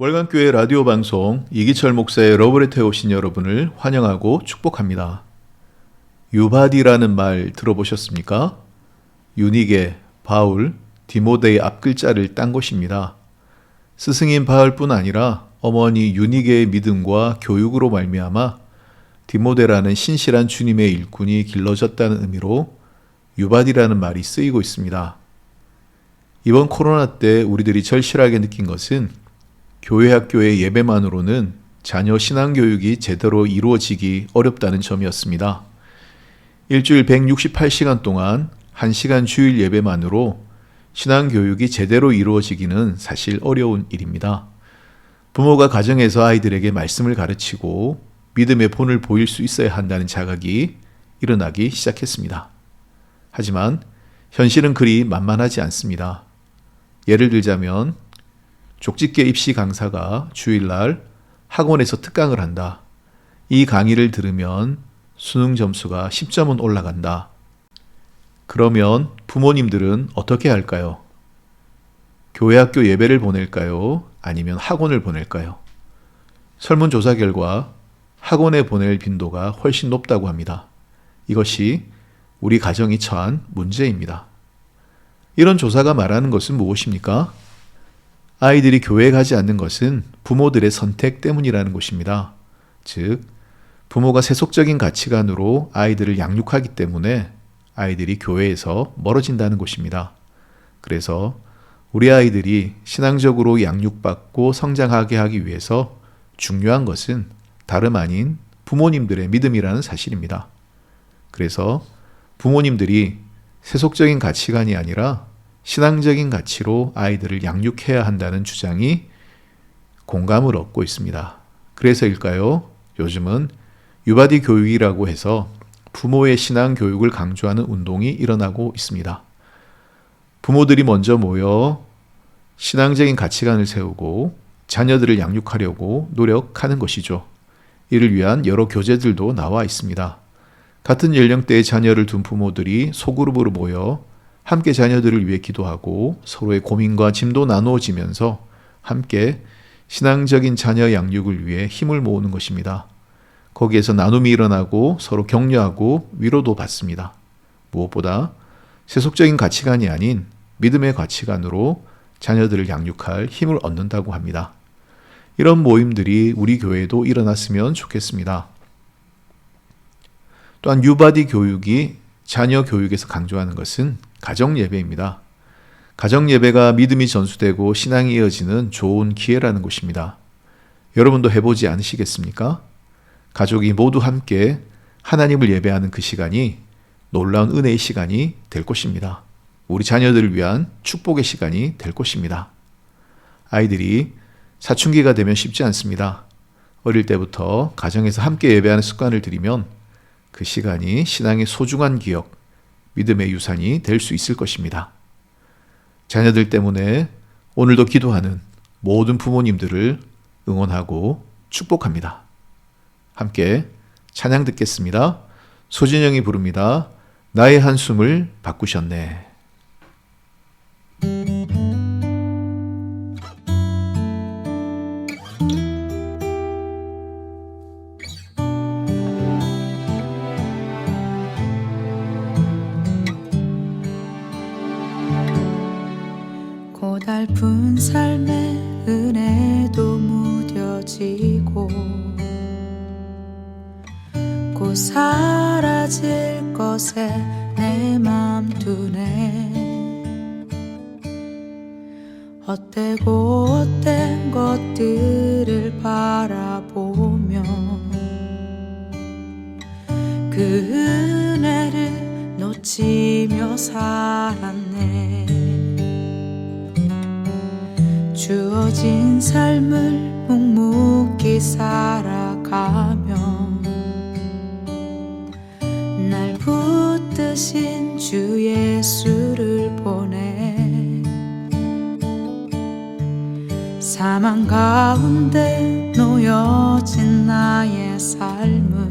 월간 교회 라디오 방송 이기철 목사의 러브레터에 오신 여러분을 환영하고 축복합니다. 유바디라는 말 들어보셨습니까? 유니게, 바울, 디모데의 앞글자를 딴 것입니다. 스승인 바울뿐 아니라 어머니 유니게의 믿음과 교육으로 말미암아 디모데라는 신실한 주님의 일꾼이 길러졌다는 의미로 유바디라는 말이 쓰이고 있습니다. 이번 코로나 때 우리들이 절실하게 느낀 것은 교회 학교의 예배만으로는 자녀 신앙교육이 제대로 이루어지기 어렵다는 점이었습니다. 일주일 168시간 동안 1시간 주일 예배만으로 신앙교육이 제대로 이루어지기는 사실 어려운 일입니다. 부모가 가정에서 아이들에게 말씀을 가르치고 믿음의 본을 보일 수 있어야 한다는 자각이 일어나기 시작했습니다. 하지만 현실은 그리 만만하지 않습니다. 예를 들자면 족집게 입시 강사가 주일날 학원에서 특강을 한다. 이 강의를 들으면 수능 점수가 10점은 올라간다. 그러면 부모님들은 어떻게 할까요? 교회 학교 예배를 보낼까요? 아니면 학원을 보낼까요? 설문조사 결과 학원에 보낼 빈도가 훨씬 높다고 합니다. 이것이 우리 가정이 처한 문제입니다. 이런 조사가 말하는 것은 무엇입니까? 아이들이 교회에 가지 않는 것은 부모들의 선택 때문이라는 것입니다. 즉, 부모가 세속적인 가치관으로 아이들을 양육하기 때문에 아이들이 교회에서 멀어진다는 것입니다. 그래서 우리 아이들이 신앙적으로 양육받고 성장하게 하기 위해서 중요한 것은 다름 아닌 부모님들의 믿음이라는 사실입니다. 그래서 부모님들이 세속적인 가치관이 아니라 신앙적인 가치로 아이들을 양육해야 한다는 주장이 공감을 얻고 있습니다. 그래서일까요? 요즘은 유바디 교육이라고 해서 부모의 신앙 교육을 강조하는 운동이 일어나고 있습니다. 부모들이 먼저 모여 신앙적인 가치관을 세우고 자녀들을 양육하려고 노력하는 것이죠. 이를 위한 여러 교재들도 나와 있습니다. 같은 연령대의 자녀를 둔 부모들이 소그룹으로 모여 함께 자녀들을 위해 기도하고 서로의 고민과 짐도 나누어지면서 함께 신앙적인 자녀 양육을 위해 힘을 모으는 것입니다. 거기에서 나눔이 일어나고 서로 격려하고 위로도 받습니다. 무엇보다 세속적인 가치관이 아닌 믿음의 가치관으로 자녀들을 양육할 힘을 얻는다고 합니다. 이런 모임들이 우리 교회에도 일어났으면 좋겠습니다. 또한 유바디 교육이 자녀 교육에서 강조하는 것은 가정 예배입니다. 가정 예배가 믿음이 전수되고 신앙이 이어지는 좋은 기회라는 것입니다. 여러분도 해보지 않으시겠습니까? 가족이 모두 함께 하나님을 예배하는 그 시간이 놀라운 은혜의 시간이 될 것입니다. 우리 자녀들을 위한 축복의 시간이 될 것입니다. 아이들이 사춘기가 되면 쉽지 않습니다. 어릴 때부터 가정에서 함께 예배하는 습관을 들이면 그 시간이 신앙의 소중한 기억, 믿음의 유산이 될 수 있을 것입니다. 자녀들 때문에 오늘도 기도하는 모든 부모님들을 응원하고 축복합니다. 함께 찬양 듣겠습니다. 소진영이 부릅니다. 나의 한숨을 바꾸셨네. 고달픈 삶의 은혜도 무뎌지고 곧 사라질 것에 내 맘 두네. 헛되고 헛된 것들을 바라보며 그 은혜를 놓치며 살았네. 주어진 삶을 묵묵히 살아가며 날 붙드신 주 예수를 보내. 사망 가운데 놓여진 나의 삶은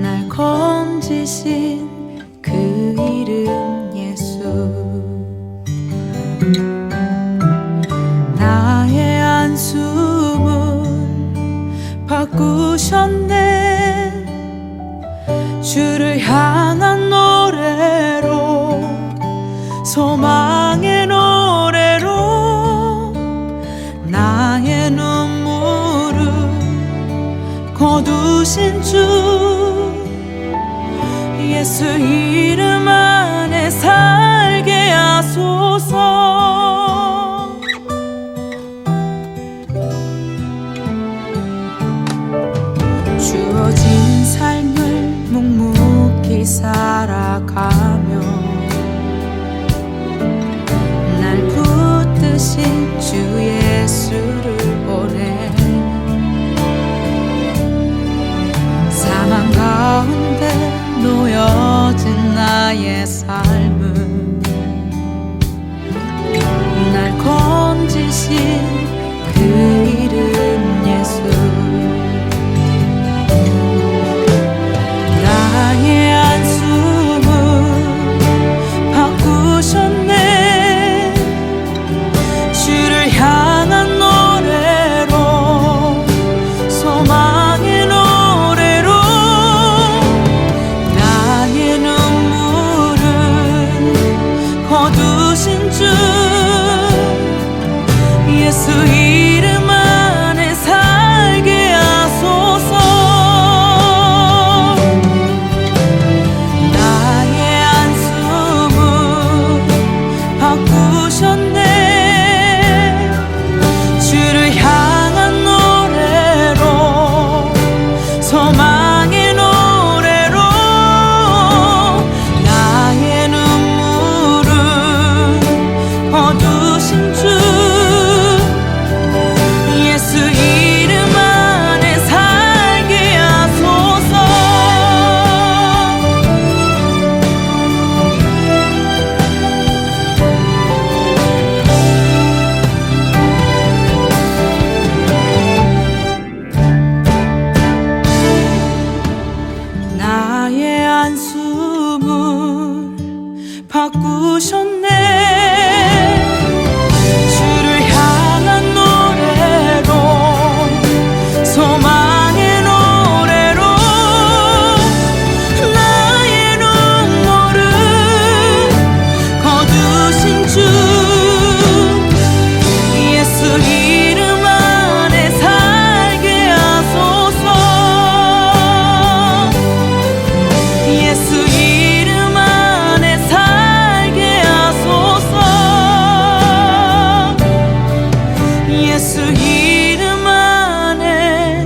날 건지신 그 이름 예수. 바꾸셨네. 주를 향한 노래로, 소망의 노래로 나의 눈물을 거두신 주 예수 이름 안에 살게 하소서. 예수 이름 안에 살게 하소서. 예수 이름 안에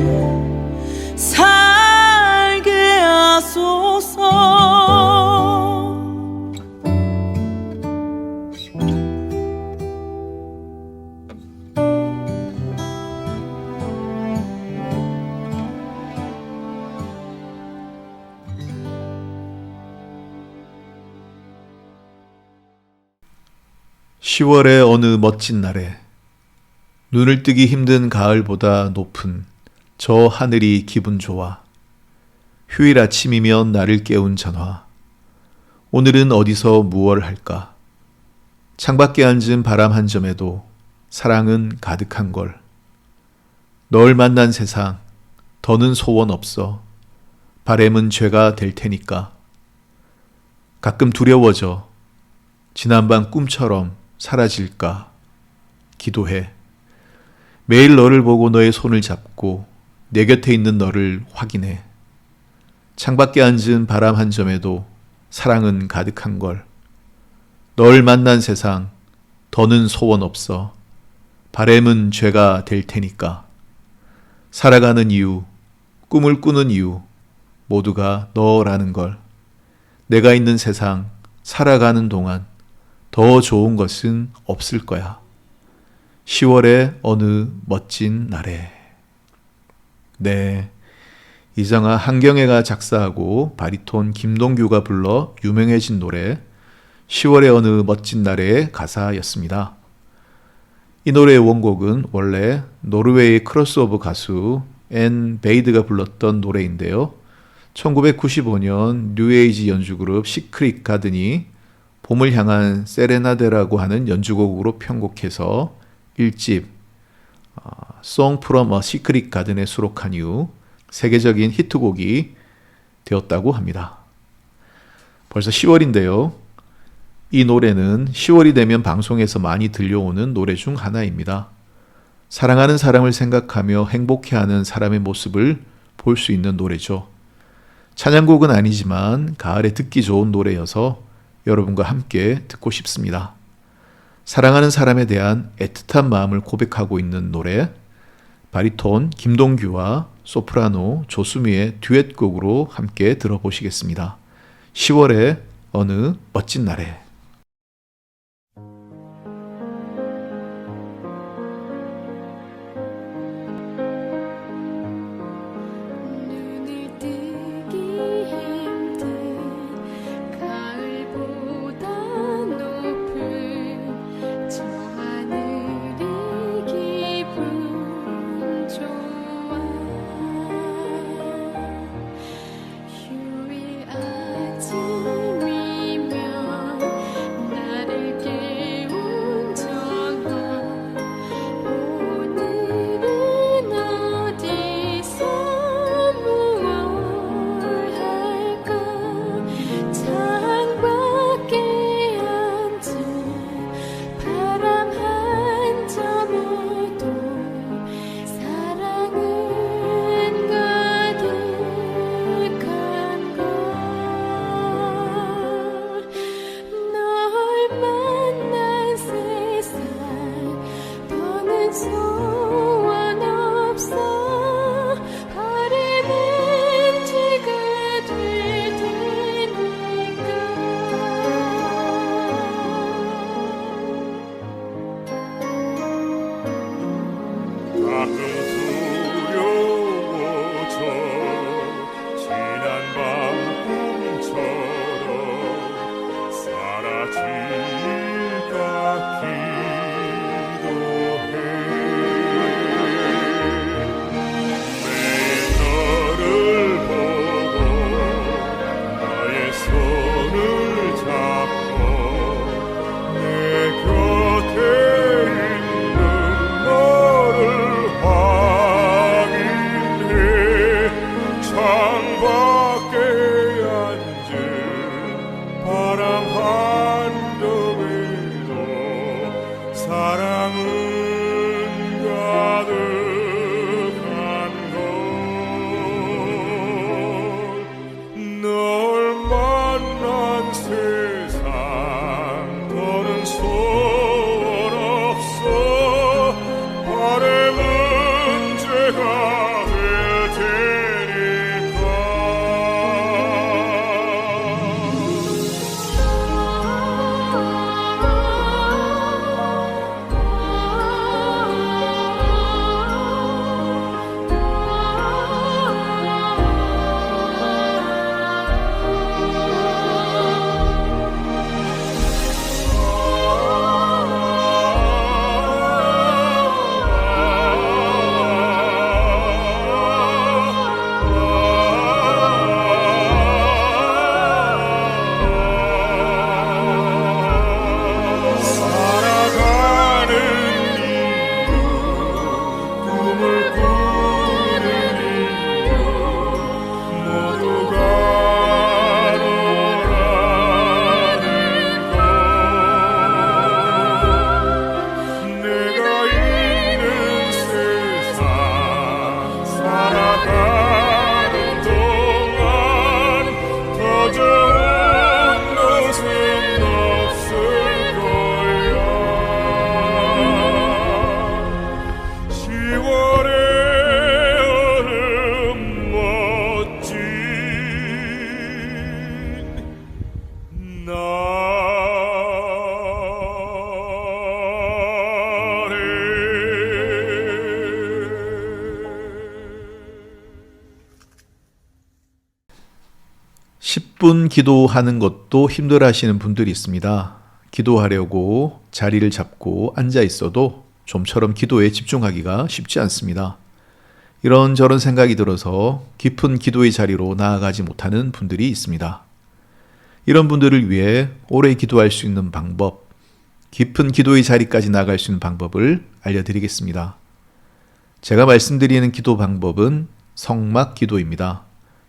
살게 하소서. (10월의) 어느 멋진 날에 눈을 뜨기 힘든 가을보다 높은 저 하늘이 기분 좋아. 휴일 아침이면 나를 깨운 전화. 오늘은 어디서 무얼 할까? 창밖에 앉은 바람 한 점에도 사랑은 가득한 걸. 널 만난 세상 더는 소원 없어. 바램은 죄가 될 테니까. 가끔 두려워져. 지난밤 꿈처럼 사라질까? 기도해. 매일 너를 보고 너의 손을 잡고 내 곁에 있는 너를 확인해. 창밖에 앉은 바람 한 점에도 사랑은 가득한 걸. 널 만난 세상 더는 소원 없어. 바램은 죄가 될 테니까. 살아가는 이유, 꿈을 꾸는 이유 모두가 너라는 걸. 내가 있는 세상 살아가는 동안 더 좋은 것은 없을 거야. 10월의 어느 멋진 날에. 네, 이장하 한경애가 작사하고 바리톤 김동규가 불러 유명해진 노래 10월의 어느 멋진 날의 가사였습니다. 이 노래의 원곡은 원래 노르웨이 크로스오버 가수 앤 베이드가 불렀던 노래인데요. 1995년 뉴에이지 연주그룹 시크릿 가든이 봄을 향한 세레나데라고 하는 연주곡으로 편곡해서 1집 Song from a Secret Garden에 수록한 이후 세계적인 히트곡이 되었다고 합니다. 벌써 10월인데요. 이 노래는 10월이 되면 방송에서 많이 들려오는 노래 중 하나입니다. 사랑하는 사람을 생각하며 행복해하는 사람의 모습을 볼 수 있는 노래죠. 찬양곡은 아니지만 가을에 듣기 좋은 노래여서 여러분과 함께 듣고 싶습니다. 사랑하는 사람에 대한 애틋한 마음을 고백하고 있는 노래, 바리톤 김동규와 소프라노 조수미의 듀엣곡으로 함께 들어보시겠습니다. 10월의 어느 멋진 날에. 눈을 뜨기 힘든 가을보다 높은 저 하늘이 기분 좋아. 휴일 아침이면 사랑은 가득한 걸 널 만난 세상 더는 소원 없어 바람은 죄가 될 테니까 살아가는 이유 꿈을 꾸는 이유 모두가 너라는 것 내가 있는 세상 살아가는 동안 더 좋은 것은 없을 거야 10월의 얼음 멋진 날에 10분 기도하는 것도 힘들어 하시는 분들이 있습니다. 기도하려고 자리를 잡고 앉아 있어도 좀처럼 기도에 집중하기가 쉽지 않습니다. 이런저런 생각이 들어서 깊은 기도의 자리로 나아가지 못하는 분들이 있습니다. 이런 분들을 위해 오래 기도할 수 있는 방법, 깊은 기도의 자리까지 나아갈 수 있는 방법을 알려드리겠습니다. 제가 말씀드리는 기도 방법은 성막 기도입니다.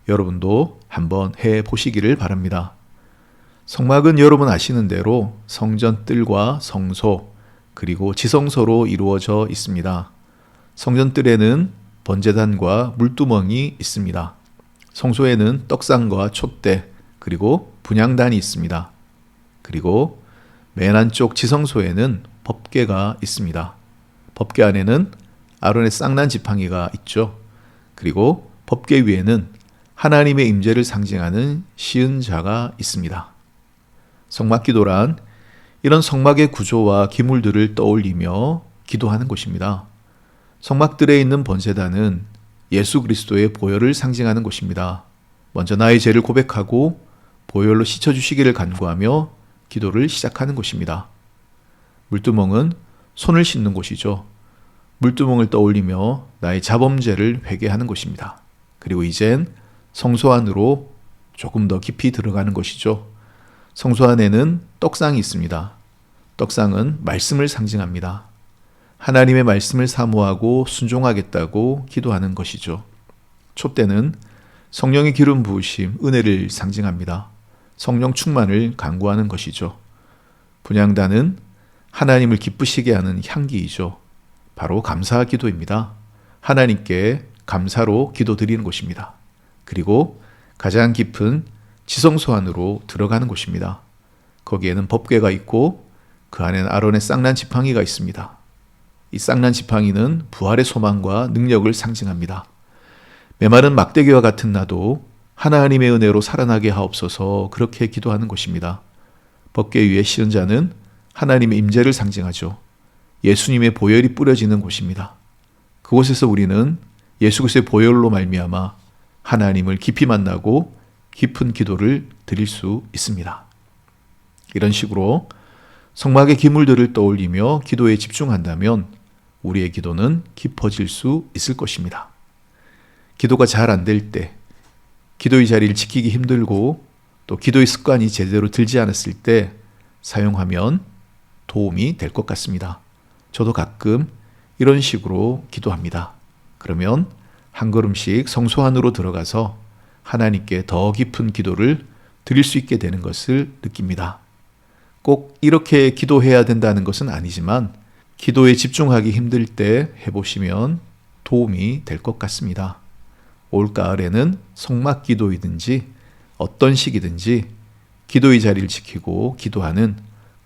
여러분도 한번 해보시기를 바랍니다. 성막은 여러분 아시는 대로 성전 뜰과 성소 그리고 지성소로 이루어져 있습니다. 성전 뜰에는 번제단과 물두멍이 있습니다. 성소에는 떡상과 촛대 그리고 분향단이 있습니다. 그리고 맨 안쪽 지성소에는 법궤가 있습니다. 법궤 안에는 아론의 쌍난 지팡이가 있죠. 그리고 법궤 위에는 하나님의 임재를 상징하는 시은자가 있습니다. 성막기도란 이런 성막의 구조와 기물들을 떠올리며 기도하는 곳입니다. 성막들에 있는 번제단은 예수 그리스도의 보혈을 상징하는 곳입니다. 먼저 나의 죄를 고백하고 보혈로 씻어주시기를 간구하며 기도를 시작하는 곳입니다. 물두멍은 손을 씻는 곳이죠. 물두멍을 떠올리며 나의 자범죄를 회개하는 곳입니다. 그리고 이젠 성소 안으로 조금 더 깊이 들어가는 것이죠. 성소 안에는 떡상이 있습니다. 떡상은 말씀을 상징합니다. 하나님의 말씀을 사모하고 순종하겠다고 기도하는 것이죠. 촛대는 성령의 기름 부으심, 은혜를 상징합니다. 성령 충만을 간구하는 것이죠. 분향단은 하나님을 기쁘시게 하는 향기이죠. 바로 감사 기도입니다. 하나님께 감사로 기도드리는 곳입니다. 그리고 가장 깊은 지성소 안으로 들어가는 곳입니다. 거기에는 법궤가 있고 그 안에는 아론의 쌍난 지팡이가 있습니다. 이 쌍난 지팡이는 부활의 소망과 능력을 상징합니다. 메마른 막대기와 같은 나도 하나님의 은혜로 살아나게 하옵소서 그렇게 기도하는 곳입니다. 법궤 위에 씌운 자는 하나님의 임재를 상징하죠. 예수님의 보혈이 뿌려지는 곳입니다. 그곳에서 우리는 예수 그리스도의 보혈로 말미암아 하나님을 깊이 만나고 깊은 기도를 드릴 수 있습니다. 이런 식으로 성막의 기물들을 떠올리며 기도에 집중한다면 우리의 기도는 깊어질 수 있을 것입니다. 기도가 잘 안 될 때, 기도의 자리를 지키기 힘들고 또 기도의 습관이 제대로 들지 않았을 때 사용하면 도움이 될 것 같습니다. 저도 가끔 이런 식으로 기도합니다. 그러면 한 걸음씩 성소 안으로 들어가서 하나님께 더 깊은 기도를 드릴 수 있게 되는 것을 느낍니다. 꼭 이렇게 기도해야 된다는 것은 아니지만 기도에 집중하기 힘들 때 해보시면 도움이 될 것 같습니다. 올가을에는 성막 기도이든지 어떤 식이든지 기도의 자리를 지키고 기도하는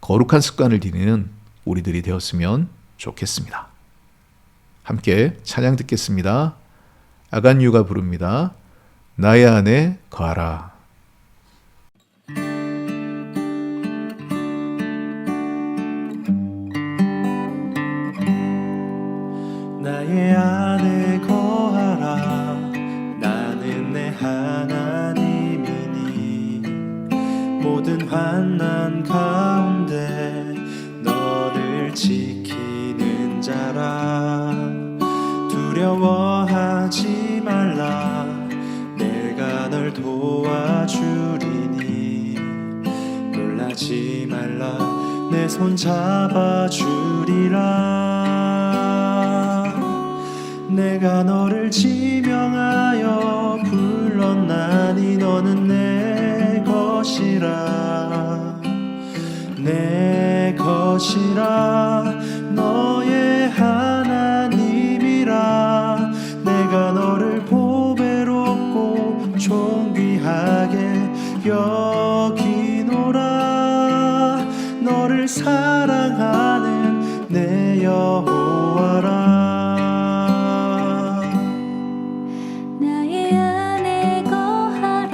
거룩한 습관을 들이는 우리들이 되었으면 좋겠습니다. 함께 찬양 듣겠습니다. 아간유가 부릅니다. 나의 안에 거하라. 나의 안에 거하라. 나는 내 하나님이니 모든 환난 가운데 너를 지키는 자라. 두려워하지 말라. 내가 널 도와주리니 놀라지 말라. 내 손 잡아주리라. 내가 너를 지명하여 불렀나니 너는 내 것이라. 내 것이라. 너의 하나님이라. 내가 너를 보배롭고 존귀하게 여기노라. 너를 사랑하는 내 여호와라. 나의 안에 거하라.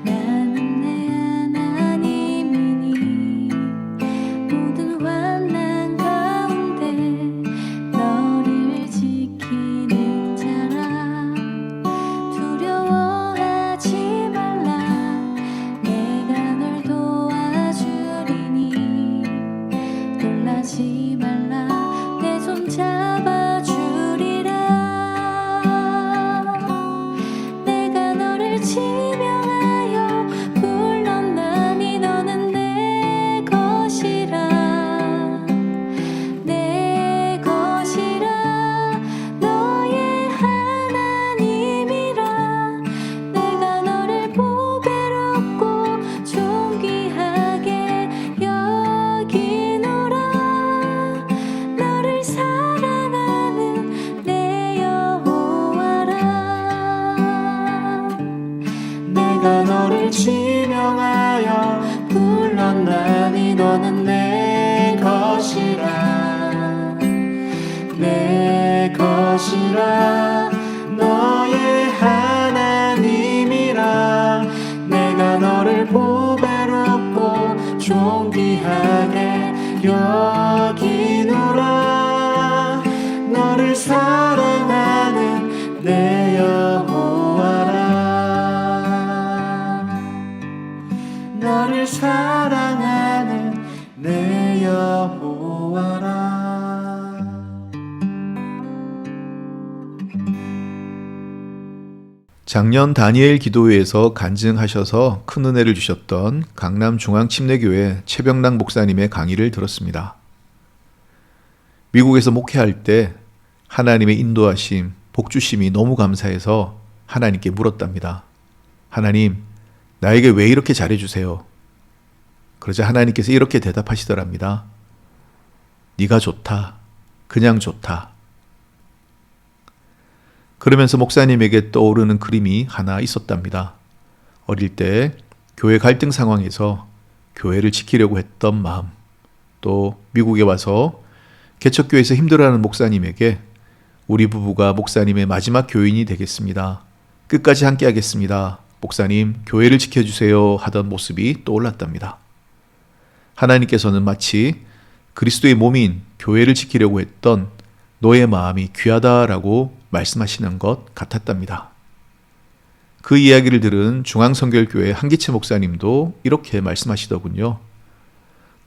나는 내 하나님이니 모든 환난 가운데 너를 지키는 자라. 두려워하지 말라. 내가 널 도와주리니 놀라지 말라. 내 손 잡아주리라. 내가 너를 지명하여 불렀나니 너는 내 것이라. 내 것이라. 너의 하나님이라. 내가 너를 보배롭고 존귀하게 여기노라. 너를 사랑하는 내 여호와라. 내가 너를 지명하여 불렀나니 너는 내 것이라. 내 것이라. 너의 하나님이라. 내가 너를 보배롭고 존귀하게 여기노라. 너를 사랑하는 내 여호와라. 너를 사랑하는 내 여호와라. 작년 다니엘 기도회에서 간증하셔서 큰 은혜를 주셨던 강남중앙침례교회 최병락 목사님의 강의를 들었습니다. 미국에서 목회할 때 하나님의 인도하심, 복주심이 너무 감사해서 하나님께 물었답니다. 하나님, 나에게 왜 이렇게 잘해주세요? 그러자 하나님께서 이렇게 대답하시더랍니다. 네가 좋다. 그냥 좋다. 그러면서 목사님에게 떠오르는 그림이 하나 있었답니다. 어릴 때 교회 갈등 상황에서 교회를 지키려고 했던 마음, 또 미국에 와서 개척교회에서 힘들어하는 목사님에게 우리 부부가 목사님의 마지막 교인이 되겠습니다. 끝까지 함께 하겠습니다. 목사님, 교회를 지켜주세요 하던 모습이 떠올랐답니다. 하나님께서는 마치 그리스도의 몸인 교회를 지키려고 했던 너의 마음이 귀하다라고 말씀하시는 것 같았답니다. 그 이야기를 들은 중앙성결교회 한기채 목사님도 이렇게 말씀하시더군요.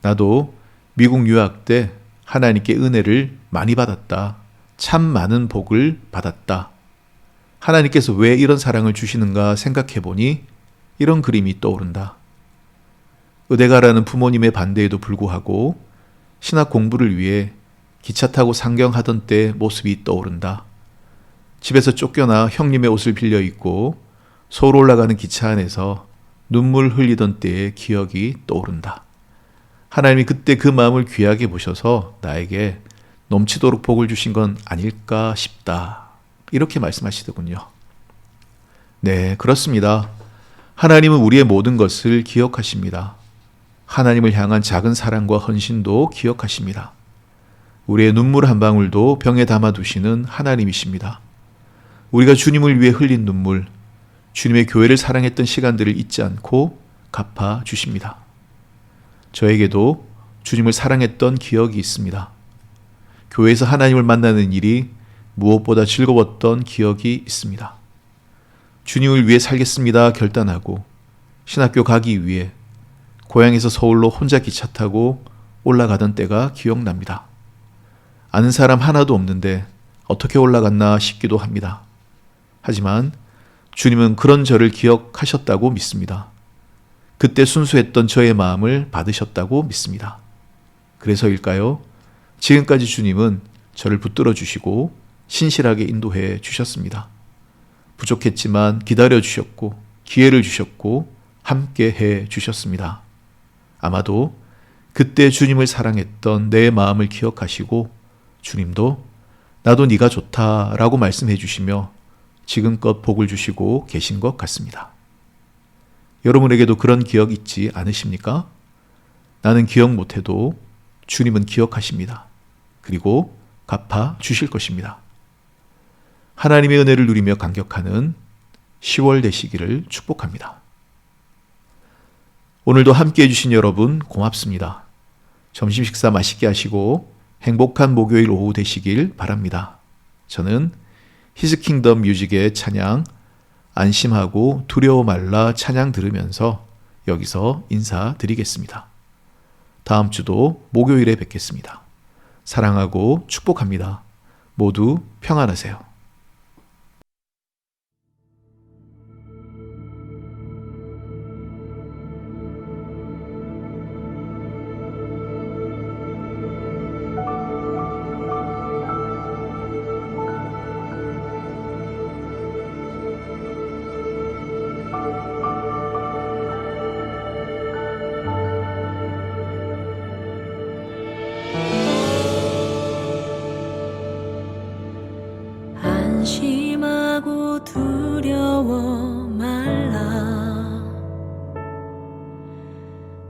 나도 미국 유학 때 하나님께 은혜를 많이 받았다. 참 많은 복을 받았다. 하나님께서 왜 이런 사랑을 주시는가 생각해 보니 이런 그림이 떠오른다. 의대 가라는 부모님의 반대에도 불구하고 신학 공부를 위해 기차 타고 상경하던 때의 모습이 떠오른다. 집에서 쫓겨나 형님의 옷을 빌려 입고 서울 올라가는 기차 안에서 눈물 흘리던 때의 기억이 떠오른다. 하나님이 그때 그 마음을 귀하게 보셔서 나에게 넘치도록 복을 주신 건 아닐까 싶다. 이렇게 말씀하시더군요. 네, 그렇습니다. 하나님은 우리의 모든 것을 기억하십니다. 하나님을 향한 작은 사랑과 헌신도 기억하십니다. 우리의 눈물 한 방울도 병에 담아두시는 하나님이십니다. 우리가 주님을 위해 흘린 눈물, 주님의 교회를 사랑했던 시간들을 잊지 않고 갚아 주십니다. 저에게도 주님을 사랑했던 기억이 있습니다. 교회에서 하나님을 만나는 일이 무엇보다 즐거웠던 기억이 있습니다. 주님을 위해 살겠습니다 결단하고 신학교 가기 위해 고향에서 서울로 혼자 기차 타고 올라가던 때가 기억납니다. 아는 사람 하나도 없는데 어떻게 올라갔나 싶기도 합니다. 하지만 주님은 그런 저를 기억하셨다고 믿습니다. 그때 순수했던 저의 마음을 받으셨다고 믿습니다. 그래서일까요? 지금까지 주님은 저를 붙들어 주시고 신실하게 인도해 주셨습니다. 부족했지만 기다려 주셨고 기회를 주셨고 함께 해 주셨습니다. 아마도 그때 주님을 사랑했던 내 마음을 기억하시고 주님도 나도 네가 좋다라고 말씀해 주시며 지금껏 복을 주시고 계신 것 같습니다. 여러분에게도 그런 기억 있지 않으십니까? 나는 기억 못해도 주님은 기억하십니다. 그리고 갚아 주실 것입니다. 하나님의 은혜를 누리며 감격하는 10월 되시기를 축복합니다. 오늘도 함께해 주신 여러분 고맙습니다. 점심 식사 맛있게 하시고 행복한 목요일 오후 되시길 바랍니다. 저는 히스킹덤 뮤직의 찬양 안심하고 두려워 말라 찬양 들으면서 여기서 인사드리겠습니다. 다음 주도 목요일에 뵙겠습니다. 사랑하고 축복합니다. 모두 평안하세요. 안심하고 두려워 말라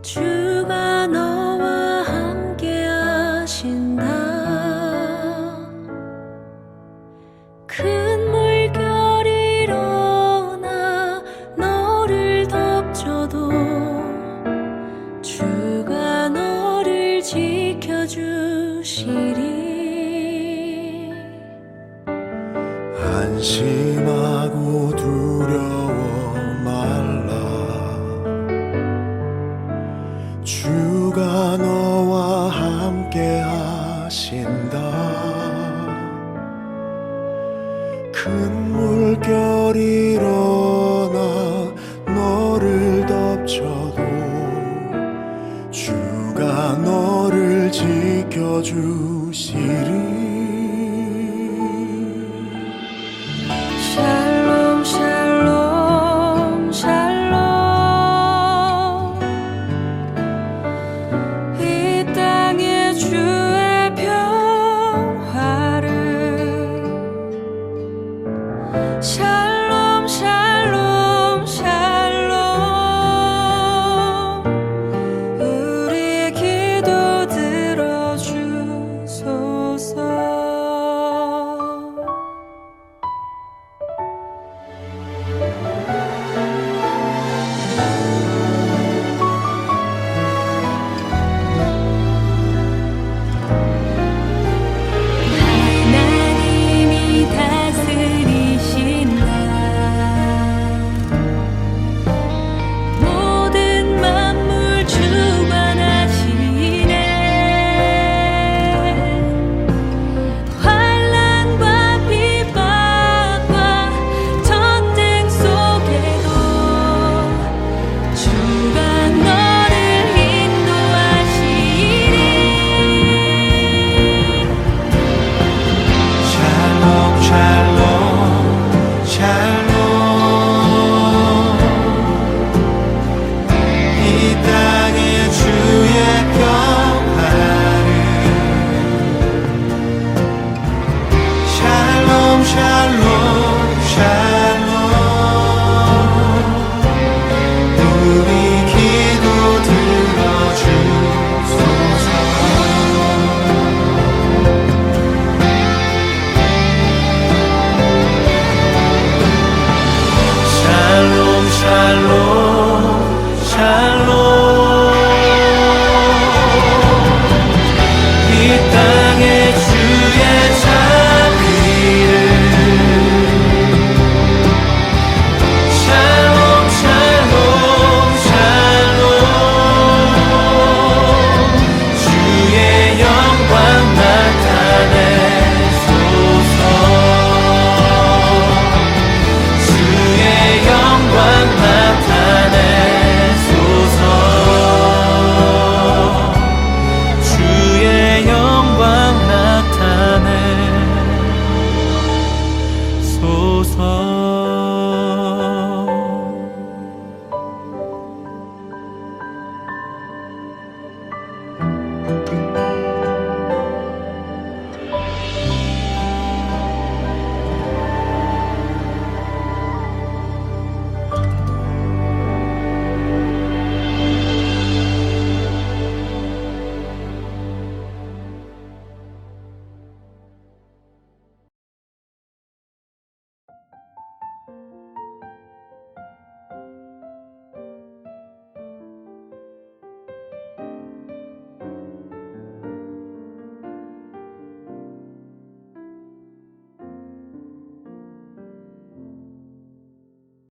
주가 너와 함께 하신다 큰 물결이 일어나 너를 덮쳐도 주가 너를 지켜주시리 안심하고 두려워 말라 주가 너와 함께 하신다 큰 물결이 일어나 너를 덮쳐도 주가 너를 지켜주시리